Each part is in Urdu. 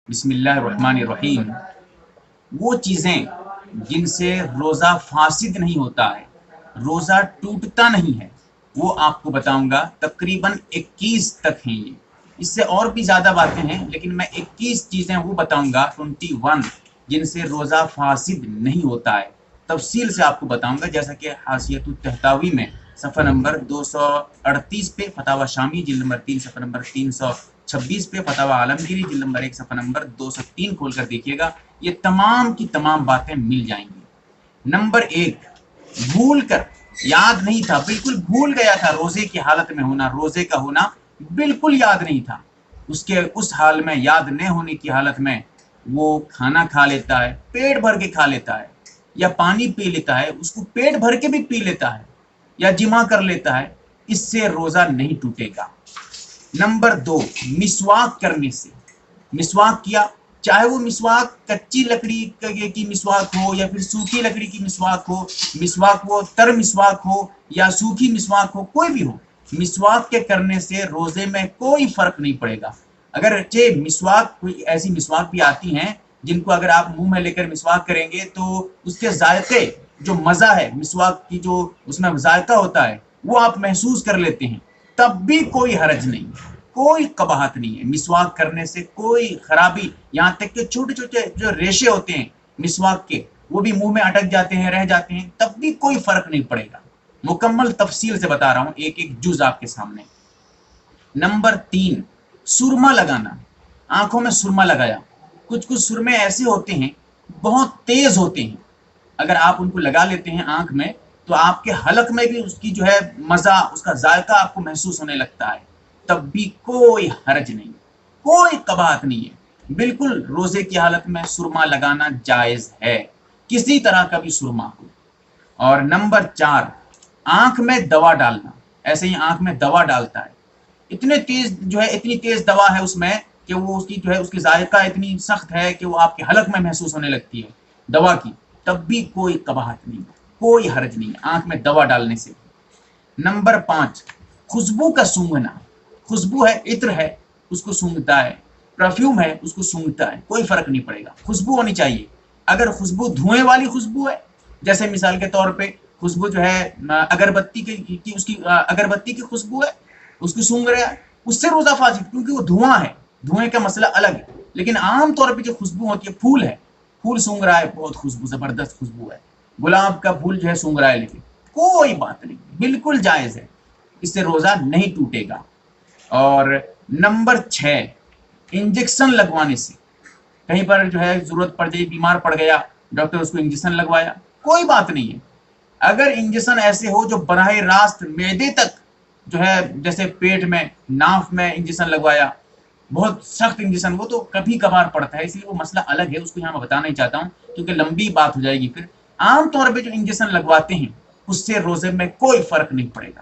بسم اللہ الرحمن الرحیم۔ وہ چیزیں جن سے روزہ فاسد نہیں ہوتا ہے، روزہ ٹوٹتا نہیں ہے، وہ آپ کو بتاؤں گا۔ تقریباً 21 تک ہیں یہ، اس سے اور بھی زیادہ باتیں ہیں، لیکن میں 21 چیزیں وہ بتاؤں گا 21 جن سے روزہ فاسد نہیں ہوتا ہے، تفصیل سے آپ کو بتاؤں گا۔ جیسا کہ حاشیۃ التحتوی میں صفحہ نمبر 238 پہ، فتاوی شامی جلد نمبر 3 صفحہ نمبر 326 پہ، فتاوی عالمگیری جلد نمبر 1 صفحہ نمبر 203 کھول کر دیکھیے گا، یہ تمام کی تمام باتیں مل جائیں گی۔ نمبر 1، بھول کر یاد نہیں تھا، بالکل بھول گیا تھا روزے کی حالت میں ہونا، روزے کا ہونا بالکل یاد نہیں تھا، اس حال میں، یاد نہ ہونے کی حالت میں وہ کھانا کھا لیتا ہے، پیٹ بھر کے کھا لیتا ہے، یا پانی پی لیتا ہے، اس کو پیٹ بھر کے بھی پی لیتا ہے، یا جمع کر لیتا ہے، اس سے روزہ نہیں ٹوٹے گا۔ نمبر 2، مسواک کرنے سے، مسواک کیا، چاہے وہ مسواک کچی لکڑی کی مسواک ہو یا پھر سوکھی لکڑی کی مسواک ہو، مسواک وہ تر مسواک ہو یا سوکھی مسواک ہو، کوئی بھی ہو، مسواک کے کرنے سے روزے میں کوئی فرق نہیں پڑے گا۔ اگرچہ مسواک، کوئی ایسی مسواک بھی آتی ہیں جن کو اگر آپ منہ میں لے کر مسواک کریں گے تو اس کے ذائقے، جو مزہ ہے مسواک کی، جو اس میں ذائقہ ہوتا ہے، وہ آپ محسوس کر لیتے ہیں، تب بھی کوئی حرج نہیں، کوئی قباحت نہیں ہے، مسواک کرنے سے کوئی خرابی، یہاں تک کہ چھوٹے چھوٹے جو ریشے ہوتے ہیں مسواک کے، وہ بھی منہ میں اٹک جاتے ہیں، رہ جاتے ہیں، تب بھی کوئی فرق نہیں پڑے گا۔ مکمل تفصیل سے بتا رہا ہوں، ایک ایک جز آپ کے سامنے۔ نمبر 3، سرما لگانا، آنکھوں میں سرما لگایا۔ کچھ سرمے ایسے ہوتے ہیں، بہت تیز ہوتے ہیں، اگر آپ ان کو لگا لیتے ہیں آنکھ میں تو آپ کے حلق میں بھی اس کی جو ہے مزہ، اس کا ذائقہ آپ کو محسوس ہونے لگتا ہے، تب بھی کوئی حرج نہیں، کوئی قباحت نہیں ہے، بالکل روزے کی حالت میں سرما لگانا جائز ہے، کسی طرح کا بھی سرما ہو۔ اور نمبر 4، آنکھ میں دوا ڈالنا، ایسے ہی آنکھ میں دوا ڈالتا ہے، اتنے تیز جو ہے، اتنی تیز دوا ہے اس میں کہ وہ اس کی جو ہے، اس کی ذائقہ اتنی سخت ہے کہ وہ آپ کے حلق میں محسوس ہونے لگتی ہے دوا کی، تب بھی کوئی قباحت نہیں، کوئی حرج نہیں آنکھ میں دوا ڈالنے سے۔ نمبر 5، خوشبو کا سونگھنا، خوشبو ہے، عطر ہے، اس کو سونگھتا ہے، پرفیوم ہے، اس کو سونگھتا ہے، کوئی فرق نہیں پڑے گا، خوشبو ہونی چاہیے۔ اگر خوشبو دھوئیں والی خوشبو ہے، جیسے مثال کے طور پہ خوشبو جو ہے اگربتی کی، اس کی اگربتی کی خوشبو ہے، اس کو سونگھ رہا ہے، اس سے روزہ فاسد، کیونکہ وہ دھواں ہے، دھوئیں کا مسئلہ الگ ہے۔ لیکن عام طور پہ جو خوشبو ہوتی ہے، پھول ہے، پھول سونگ رہا ہے، بہت خوشبو، زبردست خوشبو ہے، گلاب کا پھول جو ہے سونگ رہا ہے، لیکن کوئی بات نہیں، بالکل جائز ہے، اس سے روزہ نہیں ٹوٹے گا۔ اور نمبر 6، انجیکشن لگوانے سے، کہیں پر جو ہے ضرورت پڑ جائے، بیمار پڑ گیا، ڈاکٹر اس کو انجیکشن لگوایا، کوئی بات نہیں ہے۔ اگر انجیکشن ایسے ہو جو براہ راست معدے تک جو ہے، جیسے پیٹ میں، ناف میں انجیکشن لگوایا، بہت سخت انجیکشن، وہ تو کبھی کبھار پڑتا ہے، اس لیے وہ مسئلہ الگ ہے، اس کو یہاں میں بتانا ہی چاہتا ہوں کیونکہ لمبی بات ہو جائے گی پھر۔ عام طور پہ جو انجیکشن لگواتے ہیں اس سے روزے میں کوئی فرق نہیں پڑے گا،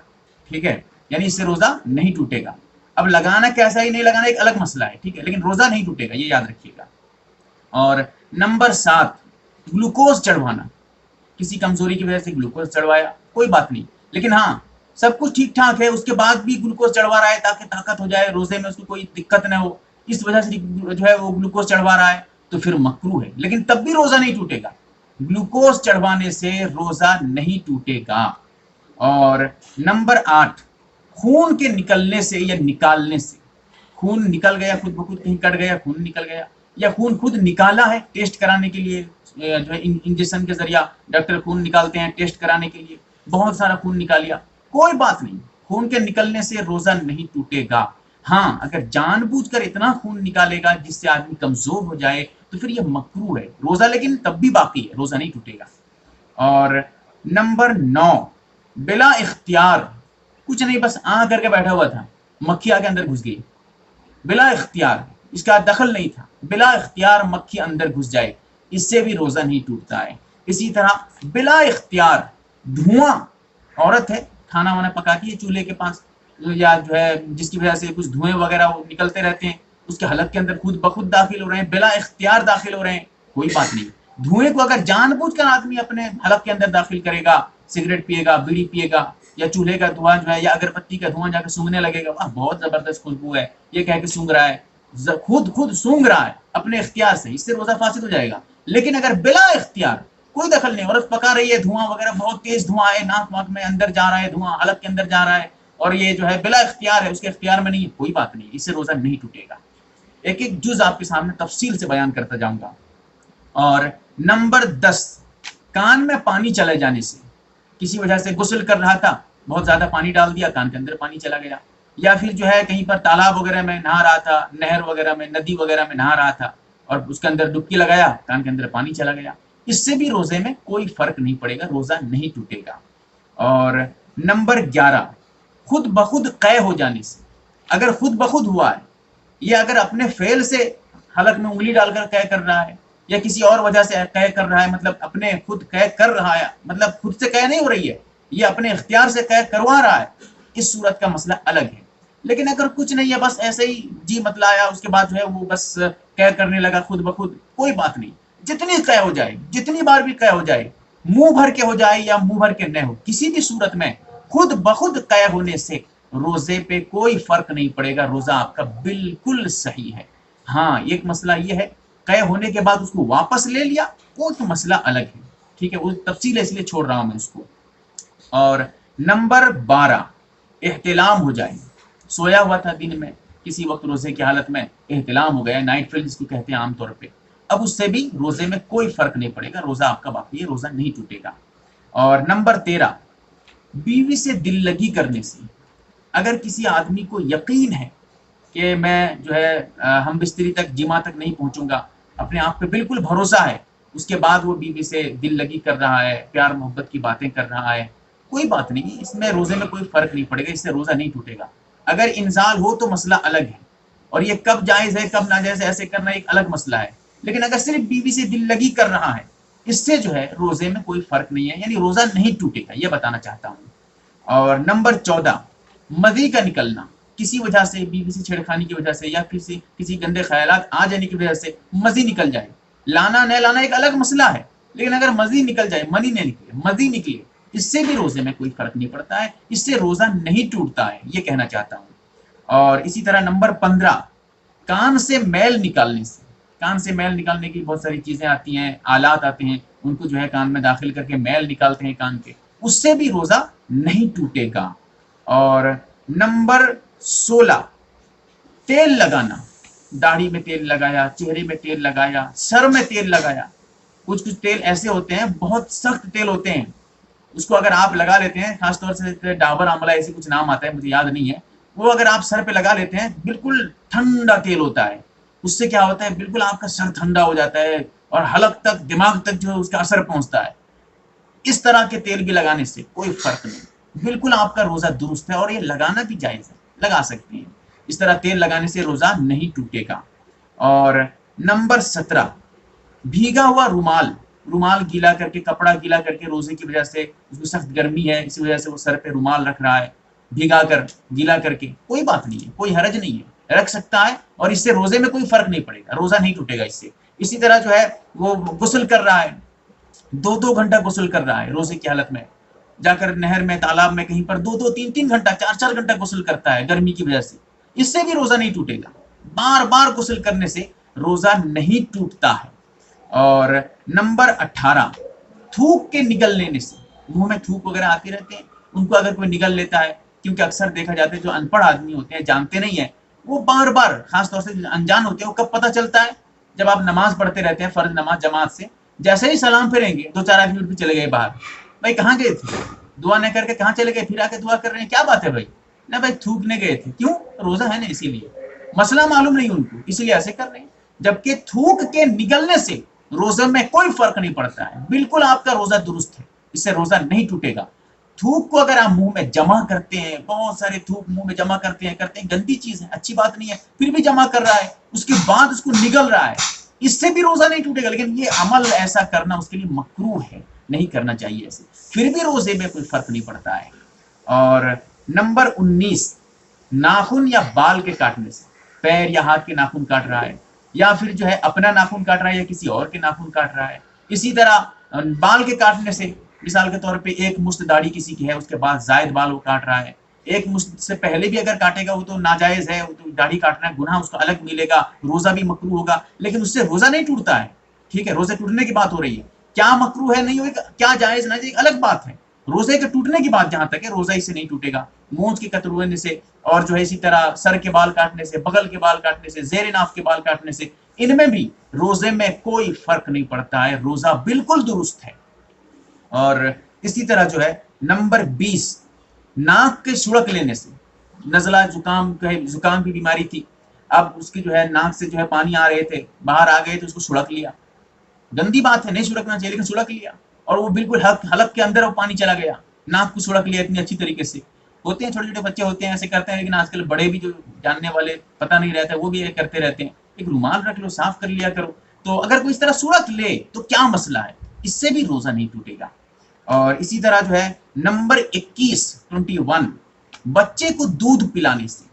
ٹھیک ہے، یعنی اس سے روزہ نہیں ٹوٹے گا۔ اب لگانا کیسا ہی نہیں لگانا ایک الگ مسئلہ ہے، ٹھیک ہے، لیکن روزہ نہیں ٹوٹے گا، یہ یاد رکھیے گا۔ اور نمبر 7، گلوکوز چڑھوانا، کسی کمزوری کی وجہ سے گلوکوز چڑھوایا، کوئی بات نہیں، لیکن ہاں سب کچھ ٹھیک ٹھاک ہے، اس کے بعد بھی گلوکوز چڑھوا رہا ہے تاکہ طاقت ہو جائے، روزے میں اس کو کوئی دقت نہ ہو، اس وجہ سے جو ہے وہ گلوکوز چڑھوا رہا ہے، تو پھر مکروہ ہے، لیکن تب بھی روزہ نہیں ٹوٹے گا، گلوکوز چڑھوانے سے روزہ نہیں ٹوٹے گا۔ اور نمبر 8، خون کے نکلنے سے یا نکالنے سے، خون نکل گیا خود بخود، کہیں کٹ گیا خون نکل گیا، یا خون خود نکالا ہے ٹیسٹ کرانے کے لیے، جو ہے انجیکشن کے ذریعہ ڈاکٹر خون نکالتے ہیں ٹیسٹ کرانے کے لیے، بہت سارا خون نکالیا، کوئی بات نہیں، خون کے نکلنے سے روزہ نہیں ٹوٹے گا۔ ہاں اگر جان بوجھ کر اتنا خون نکالے گا جس سے آدمی کمزور ہو جائے تو پھر یہ مکروہ ہے، روزہ لیکن تب بھی باقی ہے، روزہ نہیں ٹوٹے گا۔ اور نمبر 9، بلا اختیار، کچھ نہیں، بس کر کے بیٹھا ہوا تھا، مکھی آ کے اندر گھس گئی، بلا اختیار، اس کا دخل نہیں تھا، بلا اختیار مکھی اندر گھس جائے، اس سے بھی روزہ نہیں ٹوٹتا ہے۔ اسی طرح بلا اختیار دھواں، عورت ہے کھانا وانا پکاتی ہے چولہے کے پاس، یا جو ہے جس کی وجہ سے کچھ دھوئیں وغیرہ نکلتے رہتے ہیں، اس کے حلق کے اندر خود بخود داخل ہو رہے ہیں، بلا اختیار داخل ہو رہے ہیں، کوئی بات نہیں۔ دھوئیں کو اگر جان بوجھ کر آدمی اپنے حلق کے اندر داخل کرے گا، سگریٹ پیے گا، بیڑی پیے گا، یا چولہے کا دھواں جو ہے یا اگربتی کا دھواں جا کے سونگنے لگے گا، واہ بہت زبردست خوشبو ہے، یہ کہہ کے سونگ رہا ہے، خود سونگ رہا ہے اپنے اختیار سے، اس سے روزہ فاسد ہو جائے گا. لیکن اگر بلا اختیار کوئی دخل نہیں، عورت پکا رہی ہے، دھواں وغیرہ بہت تیز دھواں ہے، ناک واک میں اندر جا رہا ہے دھواں، حلق کے اندر جا رہا ہے، اور یہ جو ہے بلا اختیار ہے، اس کے اختیار میں نہیں ہے، کوئی بات نہیں، اس سے روزہ نہیں ٹوٹے گا. ایک ایک جز آپ کے سامنے تفصیل سے بیان کرتا جاؤں گا. اور نمبر 10، کان میں پانی چلے جانے سے، کسی وجہ سے غسل کر رہا تھا، بہت زیادہ پانی ڈال دیا، کان کے اندر پانی چلا گیا، یا پھر جو ہے کہیں پر تالاب وغیرہ میں نہا رہا تھا، نہر وغیرہ میں، ندی وغیرہ میں نہا رہا تھا، اور اس کے اندر ڈبکی لگایا، کان کے اندر پانی چلا گیا، اس سے بھی روزے میں کوئی فرق نہیں پڑے گا، روزہ نہیں ٹوٹے گا. اور نمبر 11، خود بخود قے ہو جانے سے. اگر خود بخود ہوا ہے، یہ اگر اپنے فعل سے حلق میں انگلی ڈال کر قے کر رہا ہے، یا کسی اور وجہ سے قے کر رہا ہے، مطلب اپنے خود قے کر رہا ہے، مطلب خود سے قے نہیں ہو رہی ہے، یہ اپنے اختیار سے قے کروا رہا ہے، اس صورت کا مسئلہ الگ ہے. لیکن اگر کچھ نہیں ہے، بس ایسے ہی جی متلا آیا، اس کے بعد جو ہے وہ بس قے کرنے لگا خود بخود، کوئی بات نہیں، جتنی قے ہو جائے، جتنی بار بھی قے ہو جائے، منہ بھر کے ہو جائے یا منہ بھر کے نہ ہو، کسی بھی صورت میں خود بخود قے ہونے سے روزے پہ کوئی فرق نہیں پڑے گا، روزہ آپ کا بالکل صحیح ہے. ہاں ایک مسئلہ یہ ہے، قے ہونے کے بعد اس کو واپس لے لیا، وہ تو مسئلہ الگ ہے، ٹھیک ہے، وہ تفصیل ہے اس لیے چھوڑ رہا ہوں میں اس کو. اور نمبر 12، احتلام ہو جائے. سویا ہوا تھا دن میں، کسی وقت روزے کی حالت میں احتلام ہو گیا، نائٹ فیل جس کو کہتے ہیں عام طور پہ، اب اس سے بھی روزے میں کوئی فرق نہیں پڑے گا، روزہ آپ کا باقی ہے، روزہ نہیں ٹوٹے گا. اور نمبر 13، بیوی سے دل لگی کرنے سے. اگر کسی آدمی کو یقین ہے کہ میں جو ہے ہم بستری تک، جمع تک نہیں پہنچوں گا، اپنے آپ پہ بالکل بھروسہ ہے، اس کے بعد وہ بیوی سے دل لگی کر رہا ہے، پیار محبت کی باتیں کر رہا ہے، کوئی بات نہیں، اس میں روزے میں کوئی فرق نہیں پڑے گا، اس سے روزہ نہیں ٹوٹے گا. اگر انزال ہو تو مسئلہ الگ ہے، اور یہ کب جائز ہے کب ناجائز ہے ایسے کرنا ایک الگ مسئلہ ہے. لیکن اگر صرف بیوی سے دل لگی کر رہا ہے، اس سے جو ہے روزے میں کوئی فرق نہیں ہے، یعنی روزہ نہیں ٹوٹے گا، یہ بتانا چاہتا ہوں. اور نمبر 14، مزی کا نکلنا. کسی وجہ سے، بیوی سے چھیڑخانی کی وجہ سے، یا کسی گندے خیالات آ جانے کی وجہ سے مزی نکل جائے، لانا نہ لانا ایک الگ مسئلہ ہے، لیکن اگر مزی نکل جائے، منی نہ نکلے، مزی نکلے، اس سے بھی روزے میں کوئی فرق نہیں پڑتا ہے، اس سے روزہ نہیں ٹوٹتا ہے، یہ کہنا چاہتا ہوں. اور اسی طرح نمبر 15، کان سے میل نکالنے سے. کان سے میل نکالنے کی بہت ساری چیزیں آتی ہیں، آلات آتے ہیں، ان کو جو ہے کان میں داخل کر کے میل نکالتے ہیں کان کے، اس سے بھی روزہ نہیں ٹوٹے گا. اور نمبر 16، تیل لگانا. داڑھی میں تیل لگایا، چہرے میں تیل لگایا، سر میں تیل لگایا. کچھ تیل ایسے ہوتے ہیں، بہت سخت تیل ہوتے ہیں، اس کو اگر آپ لگا لیتے ہیں، خاص طور سے ڈابر آملہ ایسی کچھ نام آتا ہے، مجھے یاد نہیں ہے، وہ اگر آپ سر پہ لگا لیتے ہیں، بالکل ٹھنڈا تیل ہوتا ہے، اس سے کیا ہوتا ہے، بالکل آپ کا سر ٹھنڈا ہو جاتا ہے، اور حلق تک، دماغ تک جو ہے اس کا اثر پہنچتا ہے. اس طرح کے تیل بھی لگانے سے کوئی فرق نہیں، بالکل آپ کا روزہ درست ہے، اور یہ لگانا بھی جائز ہے، لگا سکتے ہیں. اس طرح تیل لگانے سے روزہ نہیں ٹوٹے گا. اور نمبر 17، بھیگا ہوا رومال. رومال گیلا کر کے، کپڑا گیلا کر کے، روزے کی وجہ سے اس کو سخت گرمی ہے، اسی وجہ سے وہ سر پہ رومال رکھ رہا ہے، بھیگا کر، گیلا کر کے، کوئی بات نہیں ہے، کوئی حرج نہیں ہے، رکھ سکتا ہے، اور اس سے روزے میں کوئی فرق نہیں پڑے گا، روزہ نہیں ٹوٹے گا اس سے. اسی طرح جو ہے وہ غسل کر رہا ہے، 2 گھنٹہ غسل کر رہا ہے روزے کی حالت میں، جا کر نہر میں، تالاب میں، کہیں پر 2 3 گھنٹہ، 4 گھنٹہ غسل کرتا ہے گرمی کی وجہ سے، اس سے بھی روزہ نہیں ٹوٹے گا. بار بار غسل کرنے سے روزہ نہیں ٹوٹتا ہے. اور نمبر 18، تھوک کے نگل لینے سے. منہ میں تھوک وغیرہ آتے رہتے ہیں، ان کو اگر کوئی نگل لیتا ہے، کیونکہ اکثر دیکھا جاتا ہے جو ان پڑھ آدمی ہوتے ہیں، جانتے نہیں ہیں، وہ بار بار، خاص طور سے انجان ہوتے ہیں، وہ کب پتہ چلتا ہے، جب آپ نماز پڑھتے رہتے ہیں، فرض نماز جماعت سے، جیسے ہی سلام پھیریں گے، 2 4 منٹ بھی چلے گئے باہر، بھائی کہاں گئے تھے، دعا نہ کر کے کہاں چلے گئے، پھر آ کے دعا کر رہے ہیں، کیا بات ہے بھائی، نہ بھائی تھوکنے گئے تھے، کیوں، روزہ ہے نا، اسی لیے مسئلہ معلوم نہیں ان کو، اسی لیے ایسے کر رہے ہیں. جبکہ تھوک کے نگلنے سے روزے میں کوئی فرق نہیں پڑتا ہے، بالکل آپ کا روزہ درست ہے، اس سے روزہ نہیں ٹوٹے گا. تھوک کو اگر آپ منہ میں جمع کرتے ہیں، بہت سارے تھوک منہ میں جمع کرتے ہیں، گندی چیز ہے، اچھی بات نہیں ہے، پھر بھی جمع کر رہا ہے، اس کے بعد اس کو نگل رہا ہے، اس سے بھی روزہ نہیں ٹوٹے گا. لیکن یہ عمل ایسا کرنا اس کے لیے مکروہ ہے، نہیں کرنا چاہیے ایسے، پھر بھی روزے میں کوئی فرق نہیں پڑتا ہے. اور نمبر 19، ناخن یا بال کے کاٹنے سے. پیر یا ہاتھ کے ناخن کاٹ رہا ہے، یا پھر جو ہے اپنا ناخن کاٹ رہا ہے، یا کسی اور کے ناخن کاٹ رہا ہے. اسی طرح بال کے کاٹنے سے، مثال کے طور پہ ایک مشت داڑھی کسی کی ہے، اس کے بعد زائد بال وہ کاٹ رہا ہے، ایک مشت سے پہلے بھی اگر کاٹے گا وہ تو ناجائز ہے, وہ تو داڑھی کاٹنا گناہ اس کو الگ ملے گا, روزہ بھی مکروہ ہوگا, لیکن اس سے روزہ نہیں ٹوٹتا ہے. ٹھیک ہے, روزے ٹوٹنے کی بات ہو رہی ہے, کیا مکروہ ہے نہیں ہوگا, کیا جائز نہ ایک الگ بات ہے. روزے کے ٹوٹنے کی بات جہاں تک ہے, روزہ اس سے نہیں ٹوٹے گا. مونچھ کے کترانے سے, اور جو ہے اسی طرح سر کے بال کاٹنے سے, بغل کے بال کاٹنے سے, زیر ناف کے بال کاٹنے سے, ان میں بھی روزے میں کوئی فرق نہیں پڑتا ہے, روزہ بالکل درست ہے. اور اسی طرح جو ہے نمبر 20, ناک کے سڑک لینے سے. نزلہ زکام کی بیماری تھی, اب اس کی جو ہے ناک سے جو ہے پانی آ رہے تھے, باہر آ گئے تو اس کو سڑک لیا. گندی بات ہے, نہیں سڑکنا چاہیے, لیکن سڑک لیا, اور وہ بالکل حلق کے اندر وہ پانی چلا گیا, ناک کو سڑک لیا اتنی اچھی طریقے سے. ہوتے ہیں چھوٹے چھوٹے بچے ہوتے ہیں ایسے کرتے ہیں, لیکن آج کل بڑے بھی جو جاننے والے پتہ نہیں رہتا وہ بھی یہ کرتے رہتے ہیں. ایک رومال رکھ لو, صاف کر لیا کرو. تو اگر کوئی اس طرح سڑک لے تو کیا مسئلہ ہے, اس سے بھی روزہ نہیں ٹوٹے گا. اور اسی طرح جو ہے نمبر 21 بچے کو دودھ پلانے سے.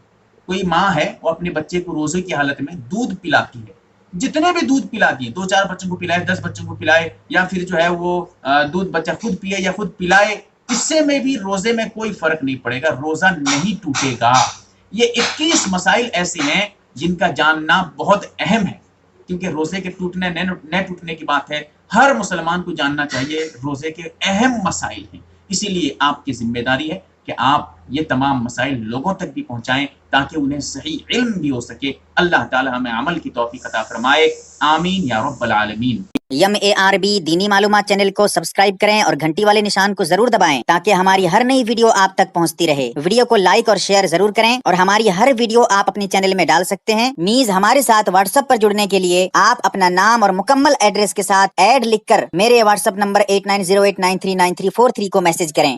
کوئی ماں ہے وہ اپنے بچے کو روزے کی حالت میں دودھ پلاتی ہے, جتنے بھی دودھ پلاتی ہے, 2-4 بچوں کو پلائے, 10 بچوں کو پلائے, یا پھر جو ہے وہ دودھ بچہ خود پیے یا خود پلائے, اس سے میں بھی روزے میں کوئی فرق نہیں پڑے گا, روزہ نہیں ٹوٹے گا. یہ 21 مسائل ایسے ہیں جن کا جاننا بہت اہم ہے, کیونکہ روزے کے ٹوٹنے نہ ٹوٹنے کی بات ہے. ہر مسلمان کو جاننا چاہیے روزے کے اہم مسائل ہیں. اسی لیے آپ کی ذمہ داری ہے کہ آپ یہ تمام مسائل لوگوں تک بھی پہنچائیں تاکہ انہیں صحیح علم بھی ہو سکے. اللہ تعالی ہمیں عمل کی توفیق عطا فرمائے, آمین یا رب العالمین. ARB دینی معلومات چینل کو سبسکرائب کریں اور گھنٹی والے نشان کو ضرور دبائیں تاکہ ہماری ہر نئی ویڈیو آپ تک پہنچتی رہے. ویڈیو کو لائک اور شیئر ضرور کریں, اور ہماری ہر ویڈیو آپ اپنے چینل میں ڈال سکتے ہیں. نیز ہمارے ساتھ واٹس ایپ پر جڑنے کے لیے آپ اپنا نام اور مکمل ایڈریس کے ساتھ ایڈ لکھ کر میرے واٹس ایپ نمبر 8908939343 کو میسج کریں.